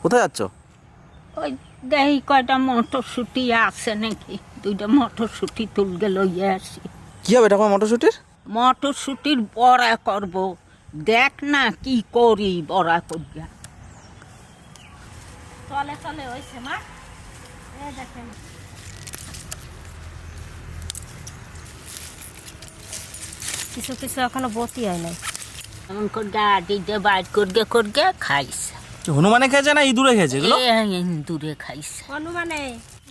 কোথায় যাচ্ছ? ওই দেখি কয়টা মটরশুঁটি আছে নাকি, 2টা মটরশুঁটি তুলগে লইয়ে আসি। কি হবে এটা তোমার মটরশুঁটির? মটরশুঁটির বড়া করব, দেখ না কি করি বড়া করিয়া। চলে চলে হয়েছে মা, দেখেন কিছু কিছু এখনো বতি হয় নাই। এমন করে গাড়িতে বাইর করগে করগে খাইছে। হনুমানে খেয়েছে না ইঁদুরে খেয়েছে এগুলো? ইঁদুরে খাইছে। হনুমানে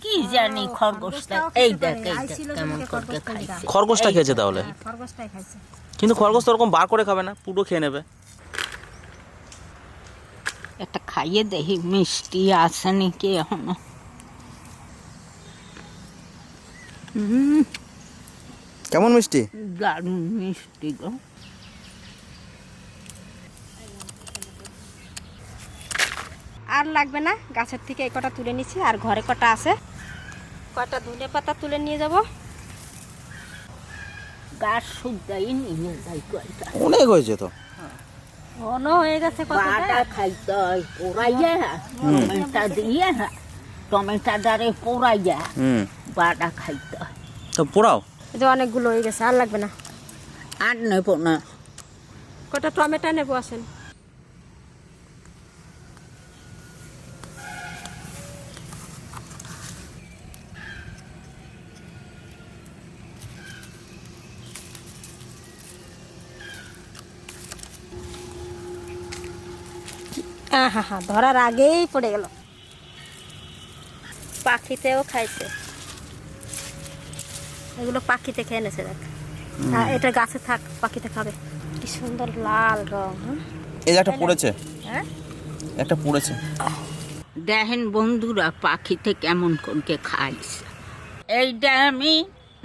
কি জানি খরগোশটা, এই দেখ কেমন করে খাইছে। খরগোশটা খেয়েছে তাহলে? খরগোশটাই খাইছে। কিন্তু খরগোশ তো ওরকম বার করে খাবে না, পুরো খেয়ে নেবে। একটা খাইয়ে দেখি মিষ্টি আছে নাকি এখনো। কেমন মিষ্টি? দারুণ মিষ্টি গো। আর লাগবে না, গাছের থেকে এই কটা তুলে নিচ্ছি, আর ঘরে কটা আছে, কয়টা ধনে পাতা তুলে নিয়ে যাব। গাছ শুদ্ধাই নিয়ে যাই কয়টা। অনেক হয়েছে তো। ঘন হয়ে গেছে বাটা খাইতে হয় পোড়াইয়া, টমেটো দিয়ে টমেটোটারে পোড়াইয়া বাটা খাইতে হয়। তো পোড়াও। এই যে অনেকগুলো হয়ে গেছে, আর লাগবে না। আর নেব না। কটা টমেটো নেবো, আসেন। হ্যাঁ হ্যাঁ, ধরার আগেই পড়ে গেল। পাখিতেও খাইছে, এগুলো পাখিতে খেয়ে নেছে। দেখ, এটা গাছে থাক, পাখিতে খাবে। কি সুন্দর লাল রং। এই যে একটা পড়েছে, হ্যাঁ একটা পড়েছে। দেখেন বন্ধুরা পাখিতে কেমন করে খাইছে। এইটা আমি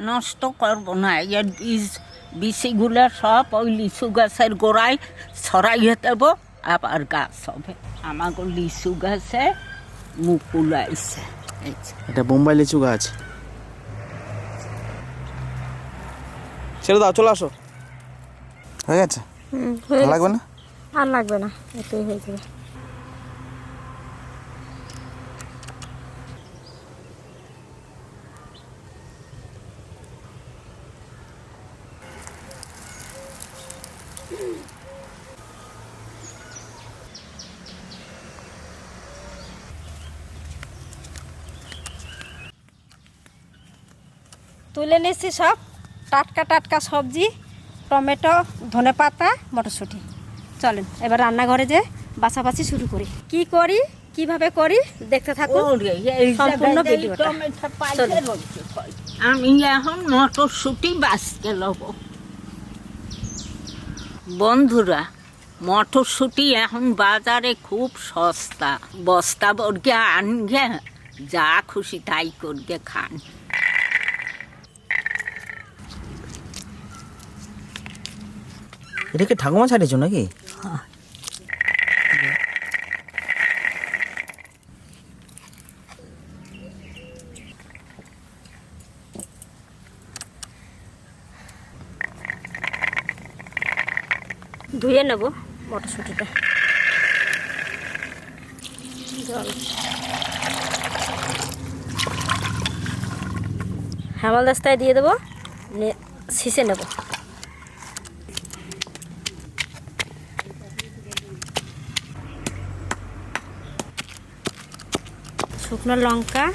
নষ্ট করব না, এর বিচিগুলো সব ওই লিচু গাছের গোড়ায় ছড়াইয়ে দেবো, আবার গাছ হবে। আমাকে লিচু গাছে মুকুল আইছে। এটা বোম্বাই লিচু গাছ। ছেড়ে দাও, চলে আসো। হয়ে গেছে? লাগবে না, আর লাগবে না, এটাই হয়ে যাবে। তুলে নিচ্ছি সব টাটকা টাটকা সবজি, টমেটো, ধনেপাতা, মটরশুঁটি। চলেন এবার রান্নাঘরে যে বাছাবাছি শুরু করি। কি করি, কিভাবে করি দেখতে থাকুন সম্পূর্ণ ভিডিওটা। আমি এখন মটরশুঁটি বাছতে লব। বন্ধুরা মটরশুঁটি এখন বাজারে খুব সস্তা, বস্তা বর্গে আনগে যা খুশি তাই করগে খান। এটা কি ঠাকুমা ছাড়িয়েছো নাকি? ধুয়ে নেব মটরশুঁটিটা। জল হেমাল দাস্তায় দিয়ে দেবো, ছিঁচে নেব। শুকনো লঙ্কা,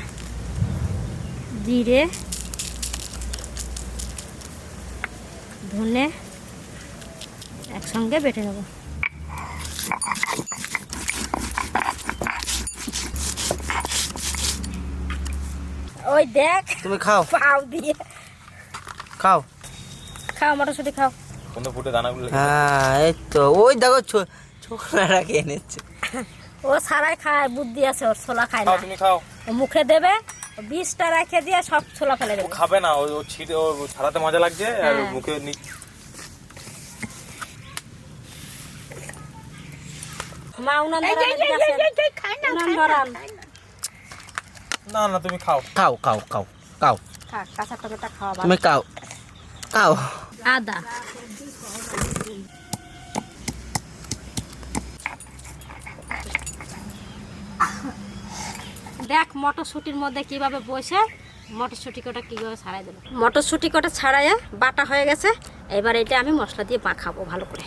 জিরে, ধনে একসঙ্গে বেটে নেব। ওই দেখ, তুমি খাও, পাও দিয়ে খাও খাও, মটরশুঁটি খাও। হ্যাঁ এই তো, ওই দেখো ছোকরাটা খেয়ে নিচ্ছে। ও সারাই খায়, বুদ্ধি আছে ওর, ছোলা খায় না। তুমি খাও, মুখে দেবে, বীজটা রেখে দিয়ে সব ছোলা ফেলে দেবে। খাবে না, ও ছিটে, ও ছাড়াতে মজা লাগছে আর মুখে মা উনান ধরান। না না তুমি খাও, খাও খাও খাও খাও, কাঁচা টমেটো খাওয়া তুমি খাও খাও। আদা, দেখ মটরশুঁটির মধ্যে কিভাবে বসে মটরশুঁটি কটা কীভাবে ছাড়াই দেবো। মটরশুঁটি কটা ছাড়াইয়া বাটা হয়ে গেছে, এবার এটা আমি মশলা দিয়ে মাখাবো ভালো করে।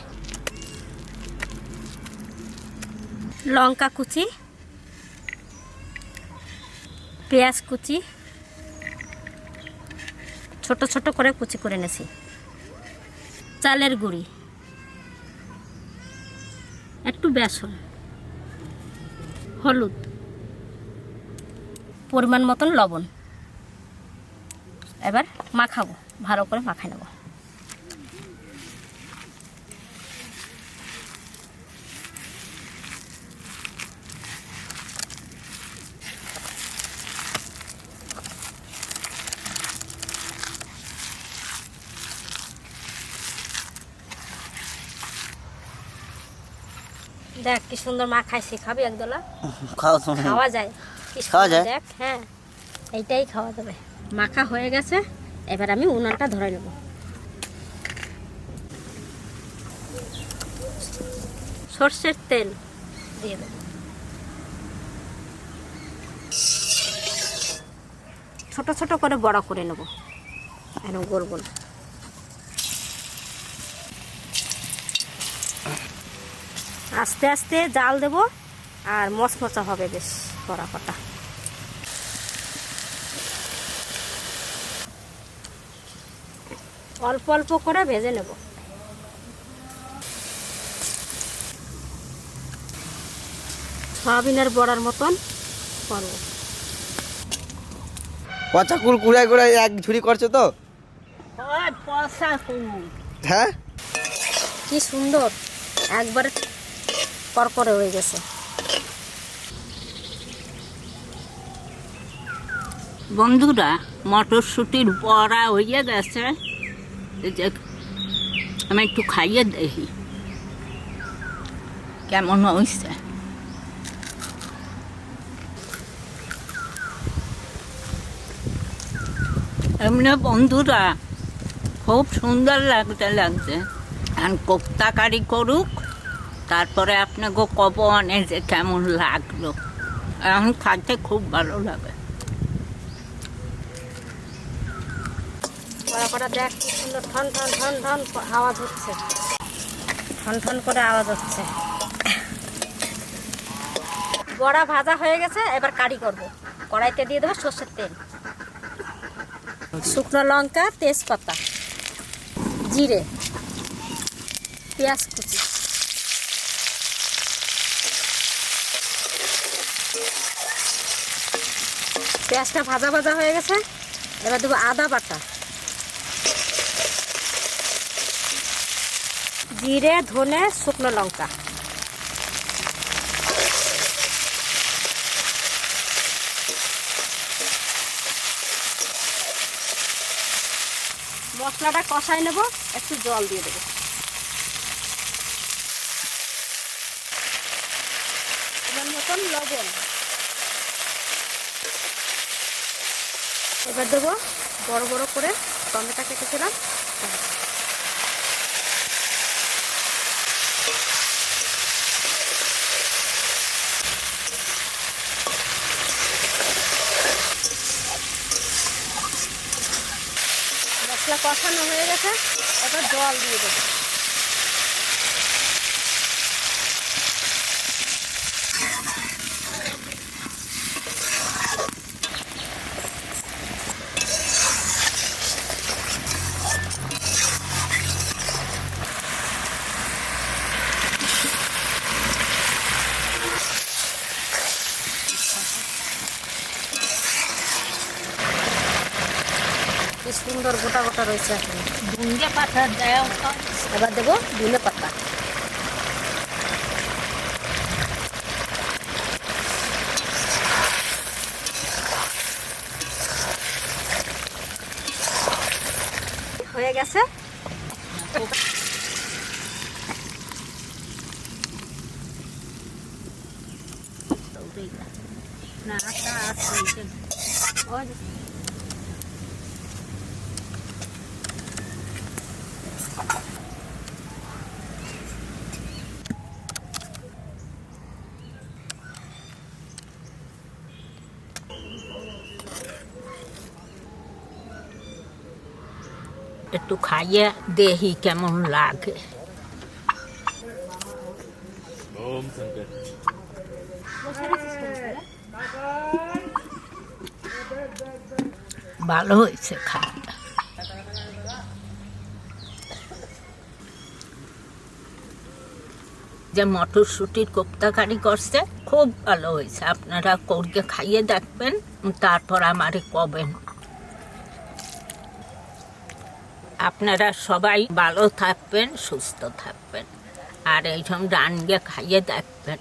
লঙ্কা কুচি, পেঁয়াজ কুচি ছোট ছোট করে কুচি করে নেছি, চালের গুঁড়ি, একটু বেসন, হলুদ, পরিমাণ মতন লবণ। এবার মাখাবো, ভালো করে মাখাই নেব। দেখ কি সুন্দর মাখাইছি, খাবি একদলা? খাও তুমি। খাওয়া যায়, কি খাওয়া সুন্দর যায়? দেখ। হ্যাঁ, এইটাই খাওয়া যাবে। মাখা হয়ে গেছে, এবার আমি উনানটা ধরে নেব। সর্ষের তেল দিয়ে দেব, ছোট ছোট করে বড় করে নেব, এরকম গোল গোল। আস্তে আস্তে জাল দেব, আর মচমচা হবে বেশ কড়া কটা। অল্প অল্প করে ভেজে নেব। সয়াবিনের বড়ার মতন করব। পচা কুল কুড়ায় কুড়ায় এক ঝুড়ি করছো তো? হ্যাঁ, কি সুন্দর, একবারে করকরে হয়ে গেছে। বন্ধুরা, মটরশুঁটির বড়া হয়ে গেছে, এই যে আমি একটু খাইয়ে দেখি কেমন হয়েছে। এমনি বন্ধুরা খুব সুন্দর লাগছে। আর কোফতা কারি করুক, তারপরে আপনাকে কব আনে যে কেমন লাগলো। এখন খাইতে খুব ভালো লাগে। বড়া কটা দেখ কি সুন্দর ঠন ঠন ঠন ঠন আওয়াজ হচ্ছে, ঠন ঠন করে আওয়াজ হচ্ছে। বড়া ভাজা হয়ে গেছে, এবার কারি করব। কড়াইতে দিয়ে দেবো সর্ষের তেল, শুকনো লঙ্কা, তেজপাতা, জিরে, পেঁয়াজ কুচি, পেঁয়াজটা ভাজা ভাজা হয়ে গেছে, এবার দেবো আদা বাটা, জিরে, ধনে, শুকনো লঙ্কা, মশলাটা কষাই নেব, একটু জল দিয়ে দেবো। এবার মতন লবণ। এবার দেবো বড় বড় করে টমেটো কেটেছিলাম, মশলা কষানো হয়ে গেছে, এবার জল দিয়ে দেবো। কি সুন্দর গোটা গোটা রয়েছে এখন। ধনিয়া পাতা দেও। এবার দেবো ধনে পাতা, হয়ে গেছে। না, একটু খাইয়ে দেখি কেমন লাগে। ভালো হয়েছে খাওয়াটা। যে মটরশুটির কোপ্তা কারি করছে খুব ভালো হয়েছে, আপনারা করকে খাইয়ে দেখবেন, তারপর আমারে কবেন। আপনারা সবাই ভালো থাকবেন, সুস্থ থাকবেন, আর এইসব রান্না খাইয়ে দেখবেন।